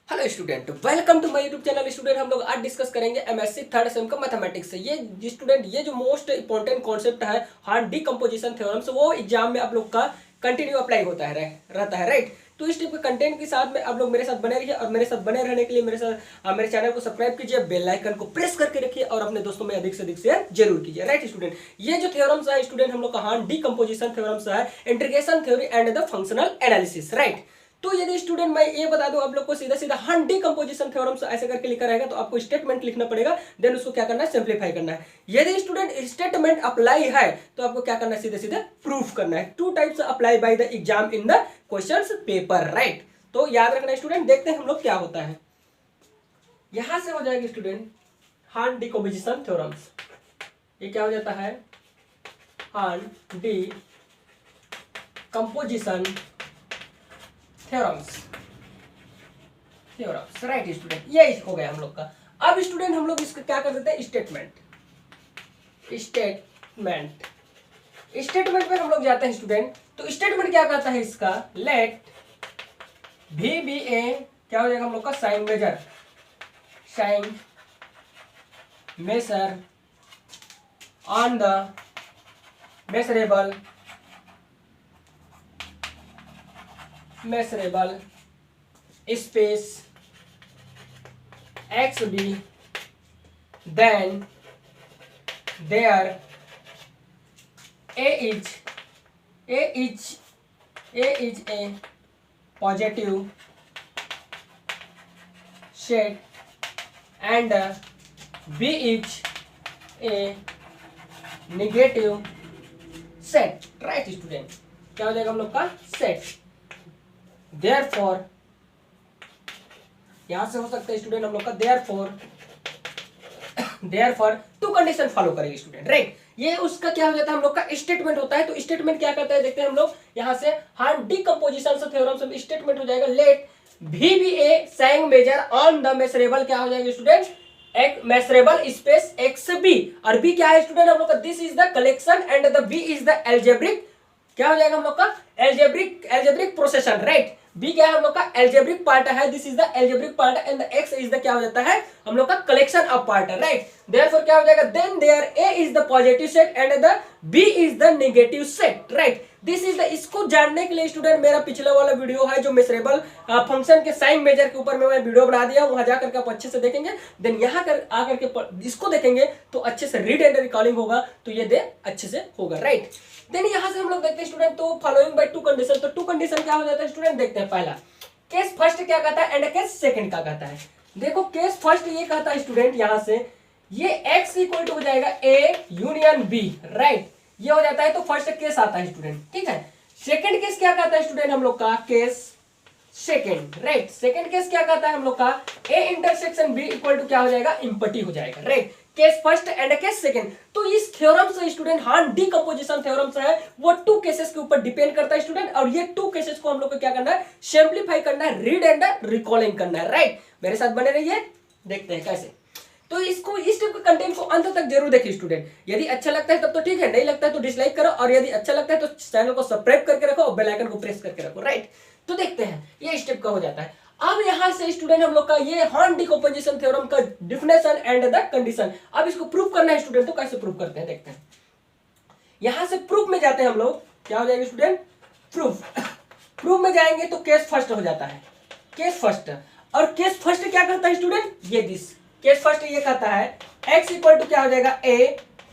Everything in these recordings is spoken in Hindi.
Hello student, welcome to my YouTube channel. Student, हम लोग आज डिस्कस करेंगे एमएससी थर्ड सेम का मैथमेटिक्स से। ये स्टूडेंट ये जो मोस्ट इंपॉर्टेंट कॉन्सेप्ट है हार्ड डिकम्पोजिशन थ्योरम्स, वो एग्जाम में आप लोग का कंटिन्यू अप्लाई होता है रहता है, राइट। तो इस टाइप के कंटेंट के साथ में आप लोग मेरे साथ बने रहिए, और मेरे साथ बने रहने के लिए मेरे चैनल को सब्सक्राइब कीजिए, बेल आइकन को प्रेस करके रखिए और अपने दोस्तों में अधिक से अधिक शेयर जरूर कीजिए, राइट स्टूडेंट। ये जो थ्योरम्स है स्टूडेंट, हम लोग का हार्ड डिकम्पोजिशन थ्योरम्स है, integration theory and the functional analysis, right. तो यदि स्टूडेंट मैं ये बता दूं आप लोग को सीधा सीधा हार्ड डिकम्पोजिशन थ्योरम्स ऐसे करके लिखा रहेगा, तो आपको स्टेटमेंट लिखना पड़ेगा, देन उसको क्या करना है, सिंप्लीफाई करना है। यदि स्टूडेंट स्टेटमेंट अप्लाई है तो आपको क्या करना है, सीधे सीधे प्रूफ करना है। Two types apply by the exam in the questions paper, right. तो याद रखना स्टूडेंट, देखते हैं हम लोग क्या होता है। यहां से हो जाएगा स्टूडेंट हार्ड डिकम्पोजिशन थ्योरम्स। ये क्या हो जाता है, hard decomposition theorems, right student. ये हो गया हम लोग का। अब स्टूडेंट हम लोग इसका क्या कर देते हैं, स्टेटमेंट पे हम लोग जाते हैं स्टूडेंट। तो स्टेटमेंट क्या कहता है इसका, लेट भी बी ए क्या हो जाएगा हम लोग का, sign measure on the measurable space xb, then there a is a positive set and b is a negative set, right student. क्या हो जाएगा हम लोग का, सेट। Therefore, यहां से हो सकता है स्टूडेंट हम लोग का therefore टू कंडीशन फॉलो करेंगे स्टूडेंट, राइट। ये उसका क्या हो जाता है, हम लोग का स्टेटमेंट होता है। तो स्टेटमेंट क्या करता है, देखते हैं हम लोग यहां से हार्ड डिकम्पोजिशन थ्योरम से स्टेटमेंट हो जाएगा, लेट भी be a sign measure on the measurable, क्या हो जाएगा स्टूडेंट, एक मेजरेबल स्पेस एक्स बी। और बी क्या है स्टूडेंट हम लोग का, this is the collection and the B is the algebraic, क्या हो जाएगा हम लोग का, एल्जेब्रिक प्रोसेशन, राइट। बी क्या है हम लोग का, एल्जेब्रिक पार्ट है, this is the algebraic part and the X is the क्या हो जाता है हम लोग का, collection of part, right. Therefore क्या हो जाएगा, then there A is the positive set and the B is the negative set, right. This is the, इसको जानने के लिए स्टूडेंट मेरा पिछला वाला वीडियो है जो मेजरेबल फंक्शन के साइन मेजर के ऊपर में मैं वीडियो बना दिया, वहां जाकर के आप अच्छे से देखेंगे। देन यहाँ कर आकर के इसको देखेंगे तो अच्छे से रीड एंड रिकॉर्डिंग होगा, तो ये दे अच्छे से होगा, राइट। देन यहां से हम लोग देखते हैं स्टूडेंट, तो फॉलोइंग बाय टू कंडीशन। तो टू कंडीशन क्या हो जाता है स्टूडेंट, देखते हैं। पहला केस फर्स्ट क्या कहता है एंड केस सेकंड क्या कहता है। देखो केस फर्स्ट ये कहता है स्टूडेंट, यहां से ये x इक्वल टू हो जाएगा a यूनियन b, राइट। ये हो जाता है, तो फर्स्ट केस आता है स्टूडेंट, ठीक है। सेकंड केस क्या कहता है स्टूडेंट हम लोग का, case second, right. Second case क्या कहता है हम लोग का, a intersection b equal to क्या हो जाएगा, इम्पटी हो जाएगा, right. Case first and case second. तो इस थ्योरम से स्टूडेंट हार्ड डिकम्पोजिशन थ्योरम से है, वो टू केसेस के ऊपर डिपेंड करता है स्टूडेंट। और ये टू केसेस को हम लोग को क्या करना है, सिंपलीफाई करना है, रीड एंड रिकॉलिंग करना है, राइट। मेरे साथ बने रहिए, देखते हैं कैसे। तो इसको इस टाइप के कंटेंट को अंत तक जरूर देखिए स्टूडेंट। यदि अच्छा लगता है तब तो ठीक है, नहीं लगता है तो डिसलाइक करो, और यदि अच्छा लगता है तो चैनल को सब्सक्राइब करके रखो और बेल आइकन को प्रेस करके रखो, राइट। तो देखते हैं ये स्टेप का हो जाता है। अब यहां से स्टूडेंट हम लोग का ये हार्ड डिकम्पोजिशन थ्योरम का डिफिनेशन एंड द कंडीशन, अब इसको प्रूव करना है स्टूडेंट। तो कैसे प्रूव करते हैं, देखते हैं। यहां से प्रूफ में जाते हैं हम लोग, क्या हो जाएगा स्टूडेंट, प्रूफ में जाएंगे तो केस फर्स्ट हो जाता है, केस फर्स्ट। और केस फर्स्ट क्या कहता है स्टूडेंट, ये दिस केस फर्स्ट ये कहता है x इक्वल टू क्या हो जाएगा, a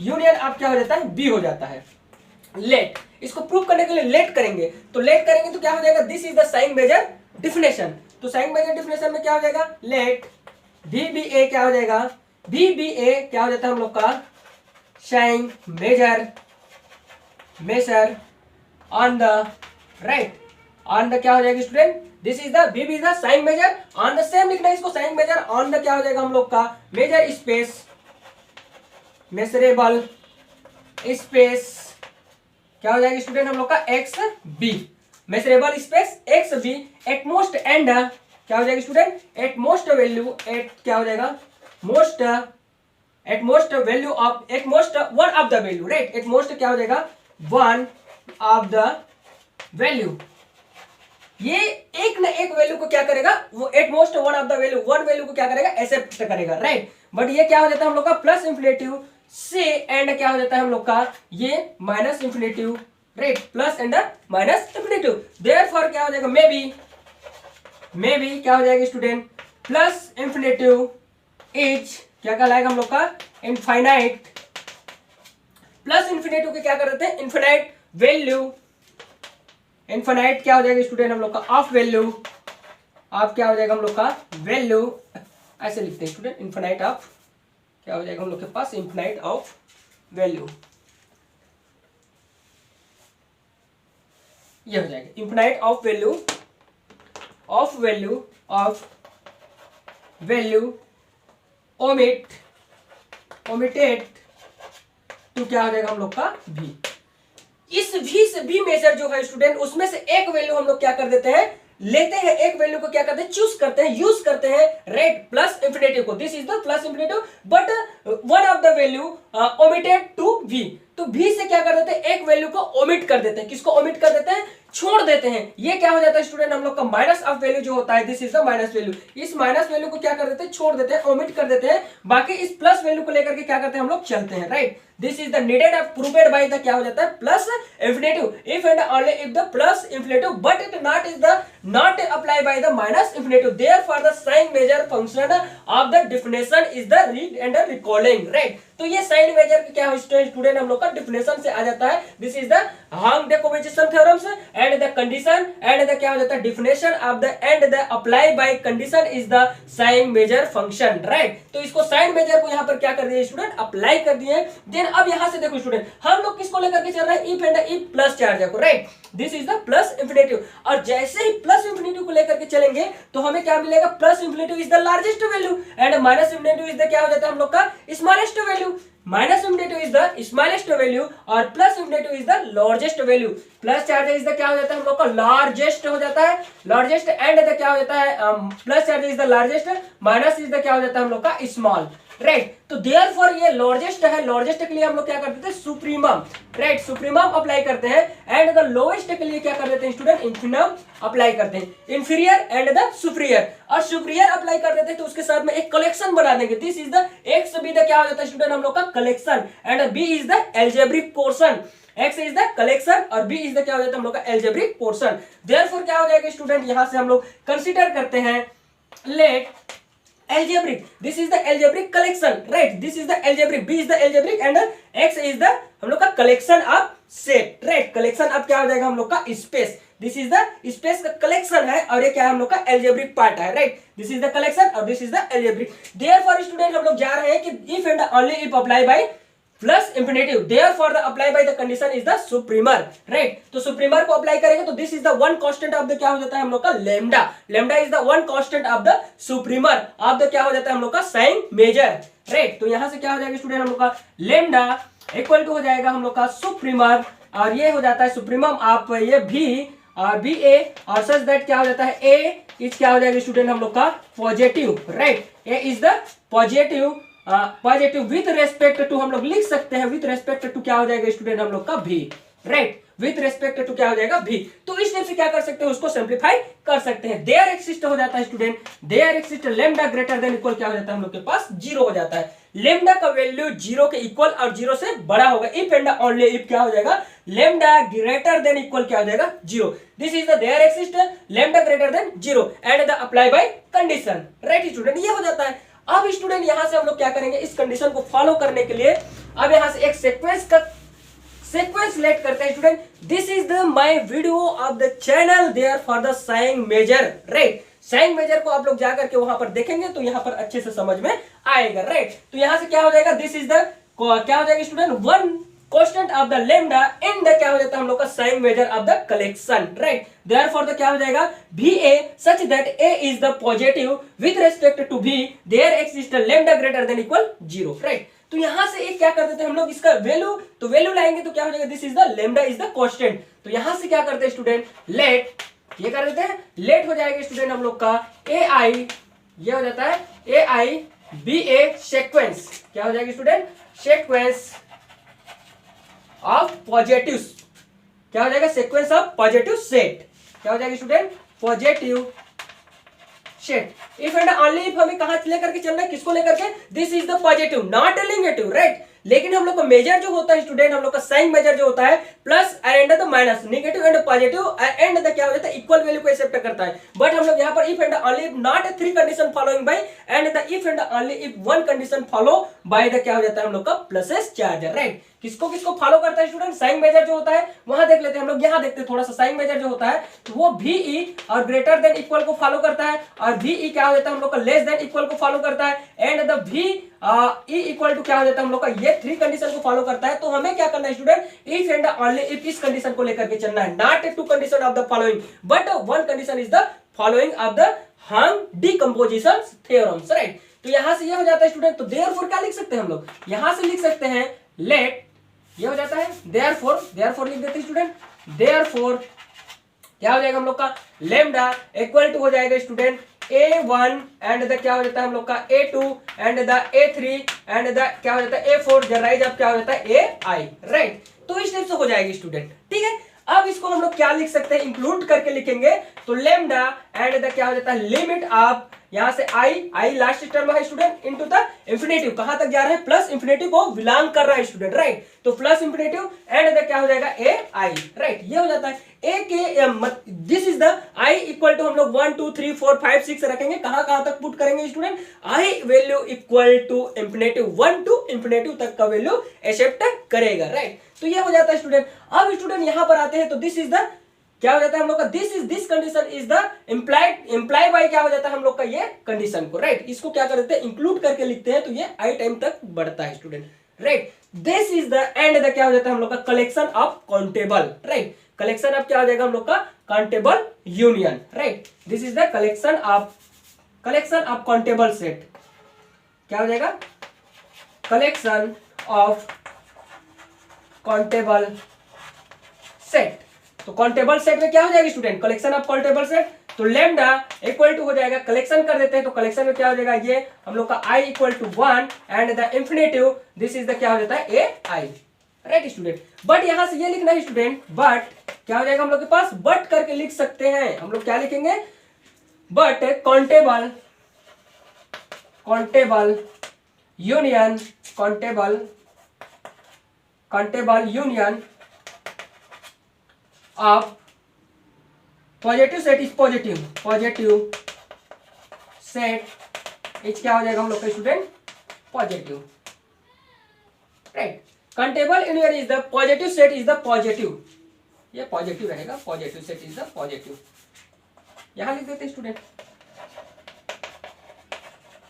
यूनियन अब क्या हो जाता है, b हो जाता है। लेट, इसको प्रूव करने के लिए लेट करेंगे, तो लेट करेंगे तो क्या हो जाएगा, this is the sign measure definition. तो साइन मेजर डिफिनेशन में क्या हो जाएगा, लेट भी बी ए क्या हो जाएगा, भी बी ए क्या हो जाता है हम लोग का, sign measure on the, right, on the क्या हो जाएगा student, this is the B is the sign measure on the, same लिखना है इसको, साइन मेजर ऑन द क्या हो जाएगा हम लोग का, मेजर स्पेस मेजरेबल स्पेस क्या हो जाएगा स्टूडेंट हम लोग का, X B, measurable space X B at most and क्या हो जाएगा student, at most value, at क्या हो जाएगा, most at most value of, at most one of the value, right. At most क्या हो जाएगा, वन ऑफ द वैल्यू ये एक ना एक वैल्यू को क्या करेगा, वो eight most one of the value, one value को क्या करेगा, एक्सेप्ट करेगा, राइट। बट ये क्या हो जाता है हम लोग का प्लस इंफिनिटिव से एंड क्या हो जाता है हम लोग का ये minus infinitive, right, plus and minus infinitive. Therefore क्या हो जाएगा, मे बी क्या हो जाएगा स्टूडेंट, प्लस इंफिनिटिव इज क्या कहलाएगा हम लोग का इनफाइनाइट, प्लस इंफिनिटिव के क्या कर देते हैं इनफाइनाइट वैल्यू, इनफाइनाइट क्या हो जाएगा स्टूडेंट हम लोग का ऑफ वैल्यू, आप क्या हो जाएगा हम लोग का वैल्यू, ऐसे लिखते हैं स्टूडेंट, इनफाइनाइट ऑफ क्या हो जाएगा हम लोग के पास इनफाइनाइट ऑफ वैल्यू, ये हो जाएगा infinite of value, of value of value omitted to क्या हो जाएगा हम लोग का भी। इस भी से भी मेजर जो है स्टूडेंट, उसमें से एक वैल्यू हम लोग क्या कर देते हैं, लेते हैं, एक वैल्यू को क्या करते हैं, चूज करते हैं, यूज करते हैं, राइट, प्लस इंफिनिटिव को, this is the plus infinitive, but one of the value omitted to V, तो भी से क्या कर देते हैं, एक वैल्यू को ओमिट कर देते हैं, किसको ओमिट कर देते हैं, छोड़ देते हैं, ये क्या हो जाता है स्टूडेंट हम लोग का माइनस ऑफ वैल्यू जो होता है, this is the minus value, इस माइनस वैल्यू को क्या कर देते हैं, छोड़ देते हैं, ओमिट कर देते हैं, बाकी इस प्लस वैल्यू को लेकर के क्या करते हैं हम लोग चलते हैं, right. This is the needed of proved by the क्या हो जाता है plus infinitive, if and only if the plus infinitive but it not is the not apply by the minus infinitive, therefore the sign measure function of the definition is the read and recalling, right. तो ये साइन मेजर क्या है स्टूडेंट हम लोग का डेफिनेशन से आ जाता है, this is the Hahn decomposition theorems and the condition and the क्या हो जाता है definition of the and the apply by condition is the sign measure function, right. तो इसको साइन मेजर को यहाँ पर क्या कर दिए स्टूडेंट, अप्लाई कर दिए। देन अब यहाँ से देखो स्टूडेंट, हम लोग किसको लेकर के चल रहे हैं, if and if plus charge को, right, this is the plus infinitive, और जैसे ही प्लस इंफिनिटिव को लेकर के चलेंगे तो हमें क्या मिलेगा, plus infinitive is the largest value and minus infinitive is the क्या हो जाता है हम लोग का smallest value, minus infinitive is the smallest value और plus infinitive is the largest value, plus charge is the क्या हो जाता है हम लोग का लार्जेस्ट हो जाता है, लार्जेस्ट एंड द क्या हो जाता है plus charge is the largest, minus is the क्या हो जाता है हम लोग का स्मॉल, राइट। तो देयरफॉर ये लार्जेस्ट है, लार्जेस्ट के लिए हम लोग क्या करते थे सुप्रीमम, राइट, सुप्रीमम अप्लाई करते हैं एंड द लोएस्ट के लिए क्या कर देते हैं स्टूडेंट इन्फिनम अप्लाई करते हैं, इंफीरियर एंड द सुपीरियर, और सुपीरियर अप्लाई कर देते हैं तो उसके साथ में एक कलेक्शन बना देंगे, this is the X B the क्या हो जाता है स्टूडेंट हम लोग का collection and B is the algebraic portion, x is the collection और b इज द क्या हो जाता है हम लोग का एल्जेब्रिक पोर्शन। देयरफॉर क्या हो जाएगा स्टूडेंट, यहां से हम लोग कंसीडर करते हैं late algebraic, this is the algebraic collection, right, this is the algebraic, b is the algebraic and x is the हम लोग का collection of set, right, collection अब क्या हो जाएगा हम लोग का space, this is the space का collection है और ये क्या है हम लोग का algebraic part है, right, this is the collection और this is the algebraic। therefore student हम लोग जा रहे हैं कि if and only if apply by plus infinitive, therefore the apply by the condition is the supremum, right. तो सुप्रीमर को अप्लाई करेंगे तो this is the one constant of the क्या हो जाता है हम लोग का lambda, lambda is the one constant of the supremum of the क्या हो जाता है हम लोग का साइन मेजर, राइट। तो यहां से क्या हो जाएगा स्टूडेंट हम लोग का लैम्डा इक्वल टू हो जाएगा हम लोग का सुप्रीमर और ये हो जाता है सुप्रीमम आप ये भी और बी ए और सच दैट क्या हो जाता है ए इज क्या हो जाएगा स्टूडेंट हम लोग का positive, right, A is the positive, positive with respect to हम लोग लिख सकते हैं विथ रेस्पेक्ट टू क्या हो जाएगा स्टूडेंट हम लोग का भी, राइट, विथ रेस्पेक्ट टू क्या हो जाएगा भी। तो इस टाइप से क्या कर सकते हैं उसको सिंप्लीफाई कर सकते हैं, देयर एक्सिस्ट हो जाता है student, there exist lambda greater than equal क्या हो जाता है हम लोग के पास जीरो हो जाता है, लैम्डा का वैल्यू जीरो के इक्वल और जीरो से बड़ा होगा, इफ एंड ओनली इफ क्या हो जाएगा लैम्डा ग्रेटर देन इक्वल क्या हो जाएगा zero, this is the there exist lambda greater than zero and the apply by condition, right student, ये हो जाता है। अब स्टूडेंट यहां से हम लोग क्या करेंगे इस कंडीशन को फॉलो करने के लिए अब यहां से एक सीक्वेंस लेट करते हैं student, this is the my video of the channel there for the sign measure, right, sign measure को आप लोग जाकर के वहां पर देखेंगे तो यहां पर अच्छे से समझ में आएगा, राइट। तो यहां से क्या हो जाएगा, दिस इज द क्या हो जाएगा student one constant of the lambda in the क्या हो जाता है हम लोग का sign measure of the collection, right, therefore the क्या हो जाएगा va such that a is the positive with respect to b there exists a lambda greater than equal 0, right. तो यहां से एक क्या कर देते हैं हम लोग इसका वैल्यू, तो वैल्यू लाएंगे तो क्या हो जाएगा, this is the lambda is the constant, तो यहां से क्या करते हैं स्टूडेंट लेट, ये कर देते हैं लेट हो जाएगा स्टूडेंट हम लोग का ai, ये हो जाता है ai ba सीक्वेंस, क्या हो जाएगा स्टूडेंट सीक्वेंस ऑफ पॉजिटिव, क्या हो जाएगा सीक्वेंस ऑफ पॉजिटिव सेट, क्या हो जाएगा student positive set. If and only if हमें कहां लेकर के चलना है, किसको लेकर के, this is the positive not negative, right. लेकिन हम लोग का मेजर जो होता है स्टूडेंट, हम लोग का साइन मेजर जो होता है plus and the minus, negative and positive and the क्या हो जाता है, इक्वल वैल्यू को एक्सेप्ट करता है। बट हम लोग यहाँ पर if and only if not three condition following bye and the if and only if one condition follow by the क्या हो जाता है हम लोग का प्लसेस चार्जर, राइट। किसको किसको फॉलो करता है स्टूडेंट, साइन मेजर जो होता है वहां देख लेते हैं हम लोग, यहाँ देखते हैं थोड़ा सा। साइन मेजर जो होता है तो वो VE और ग्रेटर देन इक्वल को फॉलो करता है, और VE क्या हो जाता है हम लोग का लेस देन इक्वल को फॉलो करता है, and the VE equal to क्या हो जाता है हम लोग का ये थ्री कंडीशन को फॉलो करता है। तो हमें क्या करना है student, if and only if इस कंडीशन को लेकर के चलना है, not to condition of the following but one condition is the following of the hung decomposition theorems, right. तो यहां से ये हो जाता है स्टूडेंट, तो देयरफॉर क्या लिख सकते हैं हम लोग, यहां से लिख सकते हैं लेट, ये हो जाता है देयरफॉर लिख देते हैं स्टूडेंट, देयरफॉर क्या हो जाएगा हम लोग का लेमडा इक्वल टू हो जाएगा स्टूडेंट A1 एंड द क्या हो जाता है हम लोग का A2 and the A3 and the क्या हो जाता है A4 जनराइज अब क्या हो जाता है AI, राइट। तो इस टाइप से हो जाएगी स्टूडेंट, ठीक है। अब इसको हम लोग क्या लिख सकते हैं, इंक्लूड करके लिखेंगे तो लेमडा एंड द क्या हो जाता है लिमिट ऑफ यहां से आई लास्ट टर्म है स्टूडेंट इनटू द इंफिनिटिव, कहां तक जा रहा है, प्लस इंफिनिटिव को बिलोंग कर रहा है स्टूडेंट, राइट। तो प्लस इंफिनिटिव एंड द क्या हो जाएगा AI, राइट। ये हो जाता है A के this is the I equal to हम लोग 1 2 3 4 5 6 रखेंगे, कहां तक पुट करेंगे student, I value equal to infinitive 1 to infinitive तक का वैल्यू एक्सेप्ट करेगा, राइट। तो ये हो जाता है स्टूडेंट। अब स्टूडेंट यहां पर आते हैं तो दिस इज द क्या हो जाता है हम लोग का, this condition is the imply by क्या हो जाता है हम लोग का ये कंडीशन को, राइट। इसको क्या कर देते हैं, इंक्लूड करके लिखते हैं तो ये I टाइम तक बढ़ता है student, right. This is the and the क्या हो जाता है हम लोग का collection of countable, right. Collection of क्या हो जाएगा हम लोग का countable union, right. This is the collection of countable set, क्या हो जाएगा, कलेक्शन ऑफ काउंटेबल सेट। तो काउंटेबल सेट में क्या हो जाएगा student, collection of countable set. तो लेमडा इक्वल टू हो जाएगा, कलेक्शन कर देते हैं तो कलेक्शन में क्या हो जाएगा, ये हम लोग का I equal to 1 and the infinitive this is the क्या हो जाता है AI, राइट स्टूडेंट। बट यहां से ये लिखना है स्टूडेंट, बट क्या हो जाएगा हम लोग के पास, बट करके लिख सकते हैं हम लोग, क्या लिखेंगे, but countable union of positive set is positive set is क्या हो जाएगा हम लोग का student, positive, right. Countable union is the positive set is the positive, ये पॉजिटिव रहेगा, positive set is the positive, यहां लिख देते हैं student,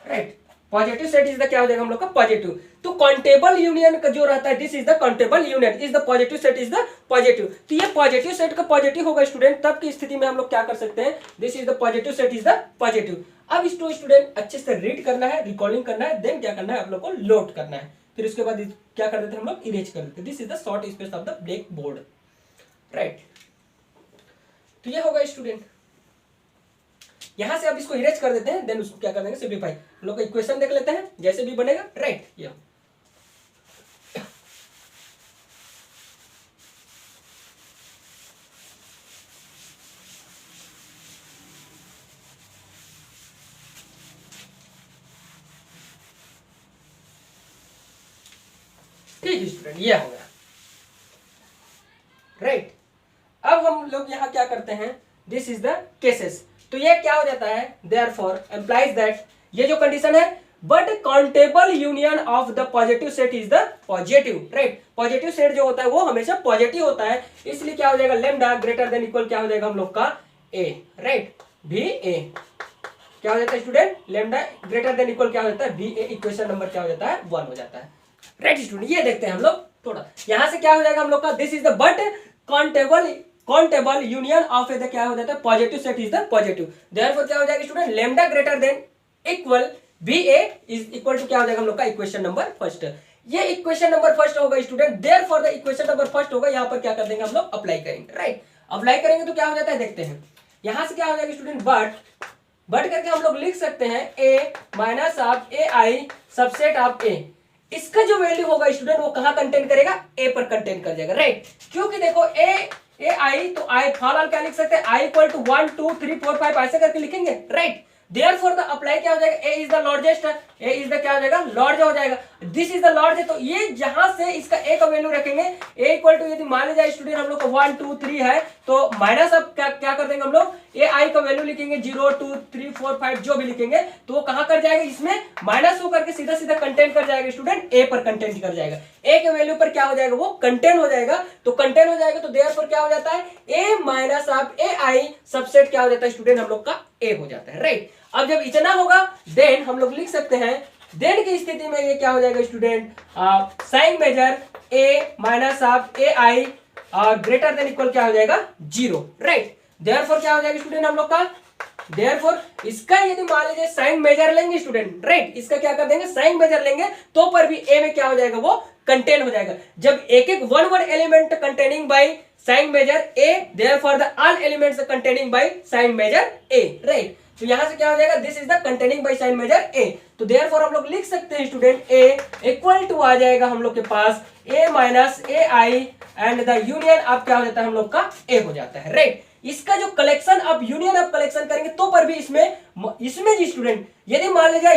right. Positive set is the क्या हो जाएगा हम लोग का पॉजिटिव। तो काउंटेबल यूनियन का जो रहता है this is the countable union is the positive set is the positive. तो ये पॉजिटिव सेट का पॉजिटिव होगा स्टूडेंट, तब की स्थिति में हम लोग क्या कर सकते हैं, this is the positive set is the positive. अब इसको स्टूडेंट अच्छे से रीड करना है, रिकॉर्डिंग करना है, देन क्या करना है आप लोग को लोड करना है, फिर उसके बाद क्या कर देते हैं हम लोग, इरेज कर देते हैं। This is the short space of the black board, right. तो ये होगा स्टूडेंट, यहां से अब इसको इरेज कर देते हैं, देन उसको क्या कर देंगे, सिंपलीफाई। हम लोग इक्वेशन देख लेते हैं जैसे भी बनेगा, राइट। ये ठीक है स्टूडेंट, ये हो गया, राइट। अब हम लोग यहां क्या करते हैं, दिस इज द केसेस। तो ये क्या हो जाता है, देयरफॉर एम्प्लाइज दैट, ये जो कंडीशन है, but countable union of the positive set is the positive, right. Positive set जो होता है वो हमेशा पॉजिटिव होता है, इसलिए क्या हो जाएगा, लेमडा ग्रेटर देन इक्वल क्या हो जाएगा हम लोग का A, राइट, VA क्या हो जाता है student, lambda greater than equal क्या हो जाता है, VA, इक्वेशन नंबर क्या हो जाता है, 1 हो जाता है, राइट स्टूडेंट। ये देखते हैं हम लोग थोड़ा, यहां से क्या हो जाएगा हम लोग का, this is the but countable union of the क्या हो जाता है, positive set is the positive. Therefore क्या हो जाएगा student, lambda greater than equal VA is equal to क्या हो जाएगा हम लोग का, इक्वेशन नंबर फर्स्ट। ये इक्वेशन नंबर फर्स्ट होगा student, therefore the equation number first होगा, यहां पर क्या कर देंगे हम लोग, अप्लाई करेंगे, राइट। अप्लाई करेंगे तो क्या हो जाता है, देखते हैं। यहां से क्या हो जाएगा स्टूडेंट, बट करके हम लोग लिख सकते हैं A minus of AI subset of A। इसका जो वैल्यू होगा स्टूडेंट वो कहां कंटेन करेगा, A पर कंटेन कर जाएगा, राइट। क्योंकि देखो A ए आई, तो आई फिलहाल क्या लिख सकते हैं, आई इक्वल टू 1 2 3 4 5 ऐसे करके लिखेंगे, राइट। देयरफॉर द अप्लाई क्या हो जाएगा, A is the largest, A is the क्या हो जाएगा, लार्ज हो जाएगा, दिस इज द लार्ज है, तो ये जहां से इसका ए का वैल्यू रखेंगे, ए इक्वल टू यदि मान लिया स्टूडेंट हम लोग को 1 2 3 है, तो माइनस अब क्या कर देंगे हम लोग, ए आई का वैल्यू लिखेंगे 0 2 3 4 5 जो भी लिखेंगे, तो वो कहां कर जाएगा, इसमें माइनस हो करके सीधा सीधा कंटेंट कर जाएगा स्टूडेंट, ए पर कंटेंट कर जाएगा, ए के वैल्यू पर क्या हो जाएगा, वो कंटेंट हो जाएगा, तो कंटेंट हो जाएगा, तो देयरफॉर क्या हो जाता है, A minus of A I subset क्या हो जाता है स्टूडेंट, हम लोग का ए हो जाता है, राइट। अब जब इतना होगा देन हम लोग लिख सकते हैं, देन की स्थिति में ये क्या हो जाएगा student, sign measure A minus of A I और ग्रेटर देन इक्वल क्या हो जाएगा, 0, राइट। देयरफॉर क्या हो जाएगा स्टूडेंट हम लोग का, देयरफॉर इसका यदि मान लीजिए साइन मेजर लेंगे स्टूडेंट, राइट, इसका क्या कर देंगे, साइन मेजर लेंगे, तो पर भी ए में क्या हो जाएगा, वो कंटेन हो जाएगा। जब एक एक one element containing by sign measure A, therefore the all elements containing by sign measure A, right. तो यहां से क्या हो जाएगा, this is the containing by sign measure A, तो देयरफॉर हम लोग लिख सकते हैं स्टूडेंट, ए इक्वल टू आ जाएगा हम लोग के पास A minus A I and the union अब क्या हो जाता है हम लोग का ए हो जाता है, राइट। इसका जो कलेक्शन अब यूनियन आप कलेक्शन करेंगे तो पर भी इसमें जी स्टूडेंट यदि मान लीजिए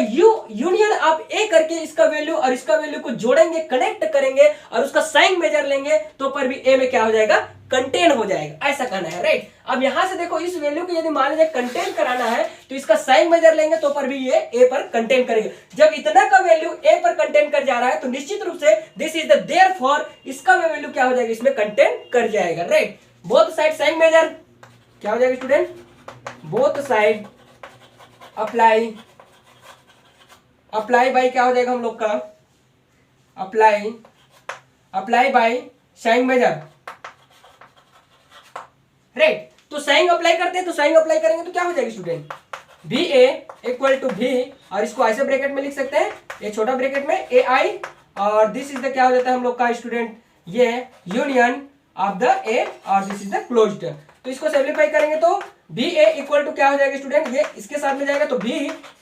यूनियन आप ए करके इसका वैल्यू और इसका वैल्यू को जोड़ेंगे, कनेक्ट करेंगे और उसका साइन मेजर लेंगे, तो पर भी ए में क्या हो जाएगा, कंटेन हो जाएगा, ऐसा कहना है, राइट। अब यहां से देखो इस वैल्यू को यदि मान लीजिए कंटेन कराना है तो इसका साइन मेजर लेंगे, तो पर भी ये ए पर कंटेन करेगा। जब इतना का वैल्यू ए पर कंटेन कर जा रहा है तो निश्चित रूप से दिस इज द देयरफॉर इसका वैल्यू क्या हो जाएगा, इसमें कंटेन कर जाएगा, right. Both side sign measure क्या हो जाएगा student, both side apply by क्या हो जाएगा हम लोग का, apply by sign measure, right. तो साइन अप्लाई करते हैं, तो साइन अप्लाई करेंगे तो क्या हो जाएगा student, B A equal to भी, और इसको ऐसे ब्रैकेट में लिख सकते हैं, ये छोटा ब्रैकेट में ए आई और दिस इज द क्या हो जाता है हम लोग का स्टूडेंट, ये यूनियन ऑफ द ए और दिस इज द क्लोज्ड। तो इसको सिंपलीफाई करेंगे तो बी ए इक्वल टू क्या हो जाएगा स्टूडेंट, ये इसके साथ में जाएगा तो बी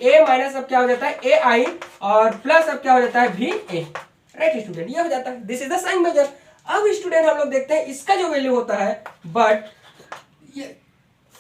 ए माइनस अब क्या हो जाता है ए आई और प्लस अब क्या हो जाता है भी ए, राइट स्टूडेंट, ये हो जाता है, this is the sign measure. अब स्टूडेंट हम लोग देखते हैं इसका जो वैल्यू होता है, बट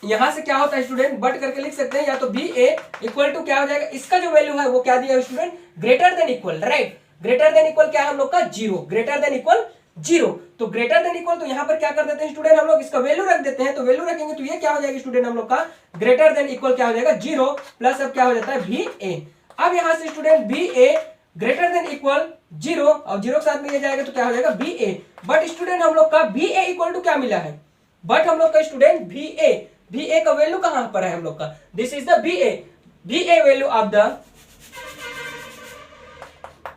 यहां से क्या होता है स्टूडेंट, बट करके लिख सकते हैं, या तो बी ए इक्वल टू क्या हो जाएगा, इसका जो वैल्यू है वो क्या दिया है student, greater than equal, right. Greater than equal क्या है हम लोग का, 0, ग्रेटर देन इक्वल 0, तो ग्रेटर देन इक्वल, तो यहां पर क्या कर देते हैं स्टूडेंट हम लोग, इसका वैल्यू रख देते हैं, तो वैल्यू रखेंगे तो ये क्या हो जाएगा स्टूडेंट हम लोग का, ग्रेटर देन इक्वल क्या हो जाएगा 0 प्लस अब क्या हो जाता है भी ए। अब यहां से स्टूडेंट बी ए ग्रेटर देन इक्वल 0 और 0 के साथ में ये जाएगा तो क्या हो जाएगा बी ए, बट स्टूडेंट हम लोग का बी ए इक्वल टू क्या मिला है, बट हम लोग का स्टूडेंट बी ए का वैल्यू कहां पर है हम लोग का, this is the B A value of the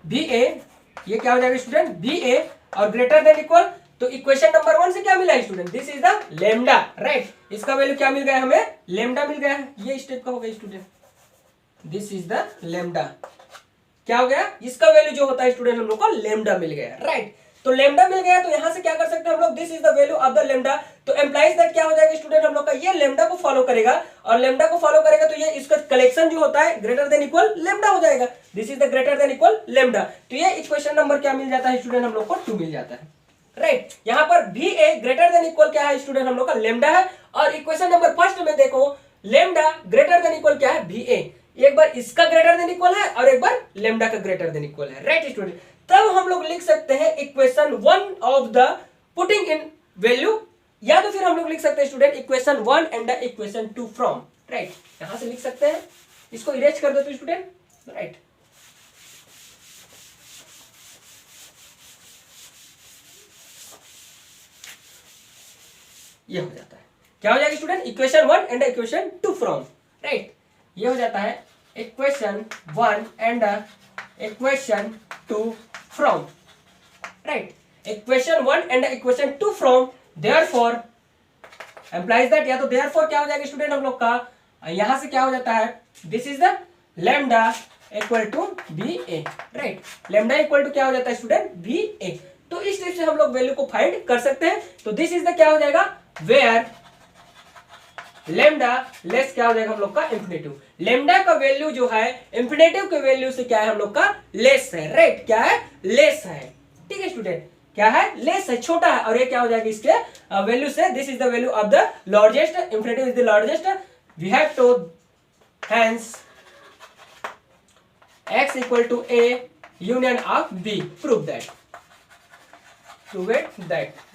B A, ये क्या हो जाएगा स्टूडेंट बी ए और ग्रेटर देन इक्वल, तो इक्वेशन नंबर 1 से क्या मिला है student, this is the lambda, right. इसका वैल्यू क्या मिल गया हमें, लेमडा मिल गया है, ये स्टेप का हो गया student, this is the lambda, क्या हो गया, इसका वैल्यू जो होता है स्टूडेंट हम लोग को लेमडा मिल गया, राइट। तो लेमडा मिल गया, तो यहां से क्या कर सकते हैं हम लोग, this is the value of the lambda, तो एम्प्लाइज दैट क्या हो जाएगा स्टूडेंट हम लोग का, ये लेमडा को फॉलो करेगा, और लेमडा को फॉलो करेगा तो ये इसका कलेक्शन जो होता है ग्रेटर देन इक्वल लेमडा हो जाएगा, this is the greater than equal lambda. तो ये इक्वेशन नंबर क्या मिल जाता है स्टूडेंट हम लोग को 2 मिल जाता है, राइट। यहाँ पर भी ए ग्रेटर देन इक्वल क्या है स्टूडेंट हम लोग का लेमडा है, और इक्वेशन नंबर फर्स्ट में देखो लेमडा ग्रेटर देन इक्वल क्या है भी ए, एक बार इसका ग्रेटर देन इक्वल है और एक बार लेमडा का ग्रेटर देन इक्वल है, राइट स्टूडेंट। तब हम लोग लिख सकते हैं equation 1 of the putting in value, या तो फिर हम लोग लिख सकते हैं student equation 1 and the equation 2 from, right. यहां से लिख सकते हैं, इसको इरेज कर दो तो स्टूडेंट, राइट। ये हो जाता है, क्या हो जाएगा student, equation 1 and equation 2 from, right. ये हो जाता है equation 1 and equation 2 from, right. Equation 1 and equation 2 from, therefore implies that, या तो देयरफॉर क्या हो जाएगा स्टूडेंट हम लोग का, यहां से क्या हो जाता है, this is the lambda equal to B A, right. Lambda equal to क्या हो जाता है स्टूडेंट बी ए, तो इस टाइप से हम लोग वैल्यू को फाइंड कर सकते हैं। तो दिस इज द क्या हो जाएगा, वेयर लेमडा लेस क्या हो जाएगा हम लोग का इंफिनिटिव, लेमडा का वैल्यू जो है इंफिनिटिव के वैल्यू से क्या है हम लोग का लेस है, राइट, क्या है लेस है, ठीक है स्टूडेंट। क्या है, लेस है, छोटा है, और ये क्या हो जाएगा इसके वैल्यू से, this is the value of the largest, infinitive is the largest, we have to hence x equal to a union of b, prove that,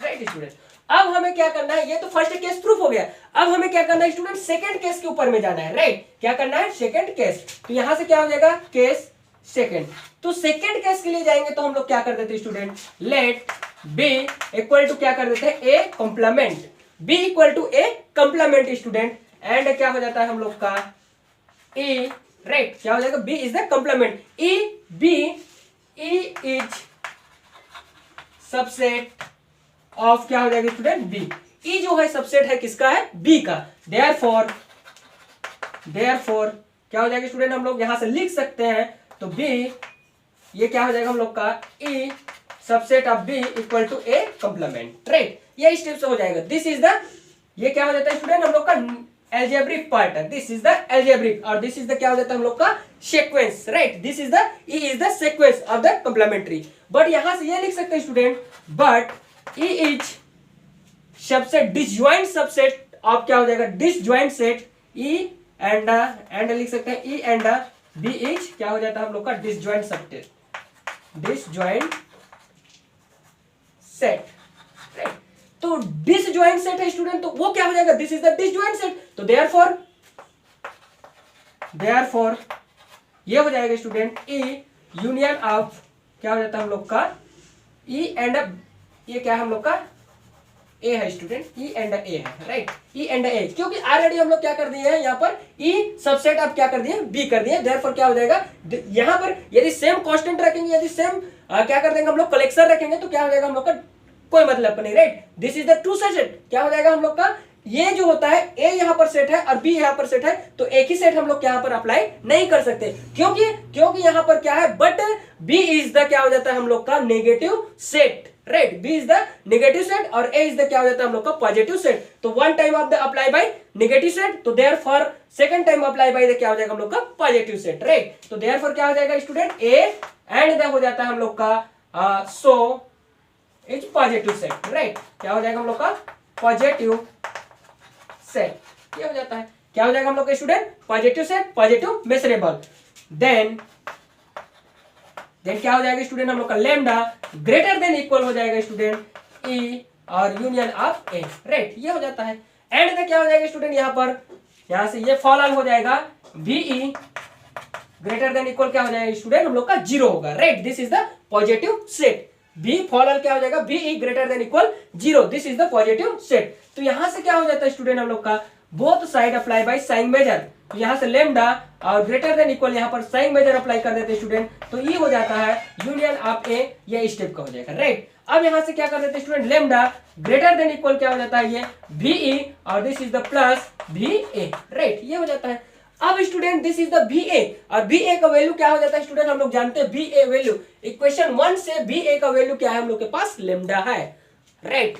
right student. अब हमें क्या करना है, ये तो फर्स्ट केस प्रूफ हो गया, अब हमें क्या करना है स्टूडेंट, सेकंड केस के ऊपर में जाना है, राइट, क्या करना है, सेकंड केस। तो यहां से क्या हो जाएगा, केस सेकंड, तो सेकंड केस के लिए जाएंगे तो हम लोग क्या कर देते हैं student, let b equal to क्या कर देते हैं, a complement, b equal to a complement student, and क्या हो जाता है हम लोग का e, राइट, क्या हो जाएगा, b is the complement, e is subset of क्या हो जाएगा स्टूडेंट, b, e जो है सबसेट है किसका है, b का, देयरफॉर क्या हो जाएगा स्टूडेंट, हम लोग यहां से लिख सकते हैं, तो b ये क्या हो जाएगा हम लोग का, e subset of b equal to a complement, right, ये स्टेप से हो जाएगा, दिस इज द, ये क्या हो जाता है स्टूडेंट हम लोग का एल्जेब्रिक पार्ट है, दिस इज द एल्जेब्रिक, और दिस इज द क्या हो जाता है हम लोग का sequence, right, this is the e is the sequence of the complementary, but यहां से ये लिख सकते हैं student, but e is subset, disjoint subset of क्या हो जाएगा, डिसजॉइंट सेट, e एंड लिख सकते हैं e एंड b इज क्या हो जाता है हम लोग का disjoint subset, disjoint set, right, तो डिसजॉइंट सेट है स्टूडेंट, तो वो क्या हो जाएगा, this is the disjoint set, तो देयरफॉर ये हो जाएगा स्टूडेंट e यूनियन ऑफ क्या हो जाता है हम लोग का e एंड, ये क्या है हम लोग का a है स्टूडेंट, e एंड a है, राइट, e एंड a, क्योंकि ऑलरेडी हम लोग क्या कर दिए हैं यहाँ पर e सबसेट आप क्या कर दिए, b कर दिए, देयरफॉर क्या हो जाएगा, यहाँ पर यदि सेम कांस्टेंट रखेंगे, यदि सेम क्या कर देंगे हम लोग, कलेक्शन रखेंगे, तो क्या हो जाएगा हम लोग का कोई मतलब नहीं, right, this is the two set, क्या हो जाएगा हम लोग का, ये जो होता है a यहाँ पर सेट है और b यहाँ पर सेट है, तो एक ही सेट हम लोग यहाँ पर अप्लाई नहीं कर सकते, क्योंकि यहाँ पर क्या है, बट b इज द क्या हो जाता है हम लोग का negative set, right, b is the negative set और a इज द क्या हो जाता है हम लोग का पॉजिटिव सेट, तो one time of the apply by negative set, तो therefore second time apply by the क्या हो जाएगा हम लोग का पॉजिटिव सेट, राइट, तो देयरफॉर क्या हो जाएगा स्टूडेंट, a एंड द हो जाता है हम लोग का so is positive set, right, क्या हो जाएगा हम लोग का पॉजिटिव सेट, ये हो जाता है, क्या हो जाएगा हम लोग का student, positive set, positive measurable, then क्या हो जाएगा स्टूडेंट हम लोग का लेमडा ग्रेटर देन इक्वल हो जाएगा स्टूडेंट e और यूनियन ऑफ a, राइट, ये हो जाता है, एंड क्या हो जाएगा स्टूडेंट यहाँ पर, यहाँ से ये फॉल हो जाएगा ve ग्रेटर देन इक्वल क्या हो जाएगा स्टूडेंट हम लोग का 0 होगा, right, this is the positive set, b fall क्या हो जाएगा, ve greater than equal 0, this is the positive set, तो यहां से क्या हो जाता है स्टूडेंट हम लोग का both side apply by sign measure, तो यहां से लेमडा और ग्रेटर देन इक्वल यहां पर साइन मेजर अप्लाई कर देते हैं स्टूडेंट, तो ये हो जाता है यूनियन ऑफ a, ये स्टेप का हो जाएगा, राइट, अब यहां से क्या कर देते हैं student, lambda greater than equal क्या हो जाता है, ये ve और this is the plus va, right, ये हो जाता है, अब student this is the va और va का वैल्यू क्या हो जाता है स्टूडेंट, हम लोग जानते हैं va वैल्यू, इक्वेशन 1 से va का वैल्यू क्या है हम लोग के पास, लेमडा है, राइट,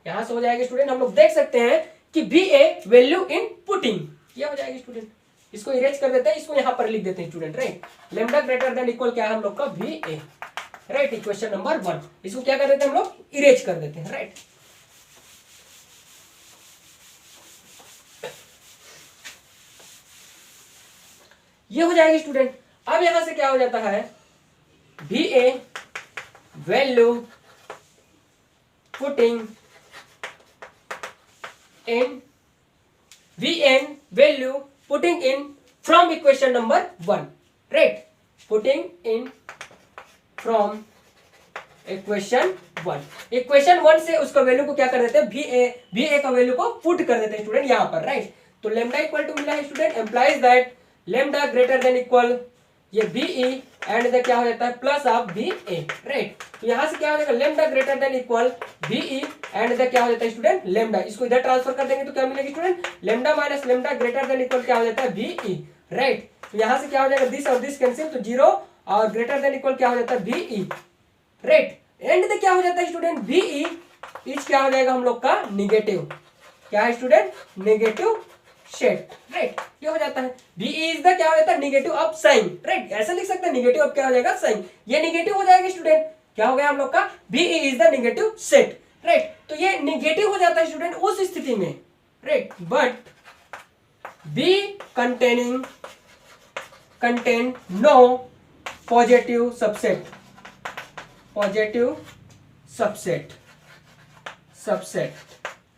यहां से हो जाएगा स्टूडेंट, हम लोग देख सकते हैं कि va वैल्यू इन पुटिंग, ये हो जाएगी स्टूडेंट, इसको इरेज कर देते हैं, इसको यहां पर लिख देते हैं student, right, lambda greater than equal क्या है हम लोग का va, राइट, इक्वेशन नंबर 1, इसको क्या कर देते हैं हम लोग, इरेज कर देते हैं, राइट, ये हो जाएगी स्टूडेंट, अब यहां से क्या हो जाता है, va value putting in vn value putting in from equation number 1, right, putting in from equation 1 से उसका वैल्यू को क्या कर देते हैं, va का वैल्यू को पुट कर देते हैं स्टूडेंट यहां पर, राइट, तो लेमडा इक्वल टू मिला है student, implies that lambda greater than equal ये ve एंड द क्या हो जाता है प्लस ऑफ va, राइट, तो यहां से क्या हो जाएगा, lambda greater than equal ve and the क्या हो जाता है स्टूडेंट, लेमडा, इसको इधर ट्रांसफर कर देंगे तो क्या मिलेगी student, lambda minus lambda greater than equal क्या हो जाता है ve, राइट, तो यहां से क्या हो जाएगा, दिस और दिस कैंसिल, तो 0 और ग्रेटर देन इक्वल क्या हो जाता है ve, राइट, एंड द क्या हो जाता है स्टूडेंट, ve इज क्या हो जाएगा हम लोग का निगेटिव, क्या है स्टूडेंट, नेगेटिव सेट, राइट, ये हो जाता है, v इज द क्या हो जाता है नेगेटिव ऑफ साइन, राइट, ऐसा लिख सकते हैं नेगेटिव ऑफ क्या हो जाएगा साइन, ये नेगेटिव हो जाएगा स्टूडेंट, क्या हो गया हम लोग का, B E is the negative set, right. तो ये नेगेटिव हो जाता है स्टूडेंट उस स्थिति में, right, but B contain no positive subset,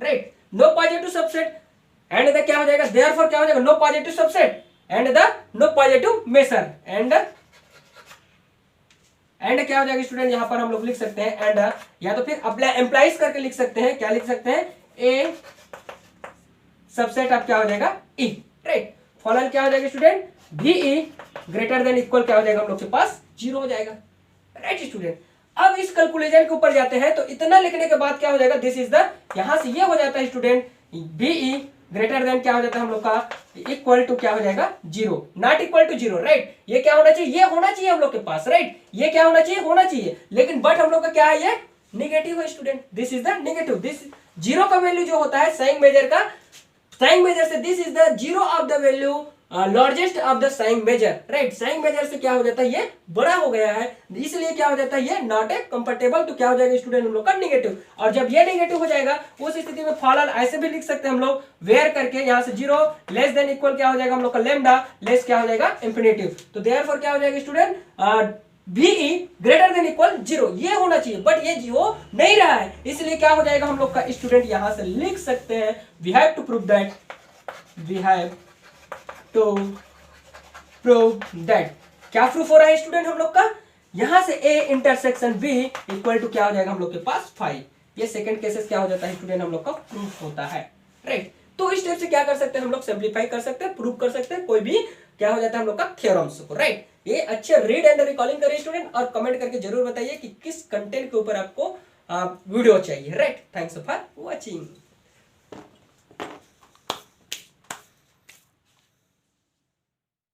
right, no positive subset and the क्या हो जाएगा, देयरफॉर क्या हो जाएगा, no positive subset and the no positive measure and क्या हो जाएगा स्टूडेंट, यहां पर हम लोग लिख सकते हैं एंड, या तो फिर अप्लाई एम्प्लाइज करके लिख सकते हैं, क्या लिख सकते हैं, ए सबसेट अब क्या हो जाएगा ई, राइट। फॉलन क्या हो जाएगा स्टूडेंट, भी ई ग्रेटर देन इक्वल क्या हो जाएगा हम लोग के पास 0 हो जाएगा, राइट स्टूडेंट। अब इस कैलकुलेशन के ऊपर जाते हैं तो इतना लिखने के बाद क्या हो जाएगा, दिस इज द, यहां से ये हो जाता है स्टूडेंट, बीई ग्रेटर देन क्या हो जाता है हम लोग का, इक्वल टू क्या हो जाएगा 0, नॉट इक्वल टू 0, राइट। ये क्या होना चाहिए, ये होना चाहिए हम लोग के पास, राइट, ये क्या होना चाहिए, होना चाहिए, लेकिन बट हम लोग का क्या है, ये निगेटिव है student, this is the negative, this 0 का वैल्यू जो होता है साइन मेजर का, साइन मेजर से this is the 0 of the value largest of the sign measure, right. Sign measure से क्या हो जाता है, ये बड़ा हो गया है, इसलिए क्या हो जाता है, ये नॉट ए कंफर्टेबल, तो क्या हो जाएगा स्टूडेंट हम लोग का निगेटिव। और जब ये निगेटिव हो जाएगा उस स्थिति में फॉलन ऐसे भी लिख सकते हैं हम लोग, वेयर करके यहाँ से 0 लेस देन इक्वल क्या हो जाएगा हम लोग का लेमडा लेस क्या हो जाएगा इंफिनिटिव, तो देयरफॉर क्या हो जाएगा student, B E greater than equal 0, ये होना चाहिए, बट ये हो नहीं रहा है, इसलिए क्या हो जाएगा हम लोग का स्टूडेंट, यहां से लिख सकते हैं, we have to prove that, क्या प्रूफ हो रहा है स्टूडेंट हम लोग का, यहां से A intersection B equal to क्या हो जाएगा हम लोग के पास 5, ये सेकंड केसेस क्या हो जाता है स्टूडेंट हम लोग का प्रूफ होता है, राइट। तो इस टाइप से क्या कर सकते हैं हम लोग, सिंप्लीफाई कर सकते हैं, प्रूव कर सकते हैं, कोई भी क्या हो जाता है हम लोग का थ्योरम्स को, राइट। ये अच्छे रीड एंड रिकॉलिंग करिए स्टूडेंट, और कमेंट करके जरूर बताइए कि किस कंटेंट के ऊपर आपको वीडियो चाहिए, राइट। Thanks for watching.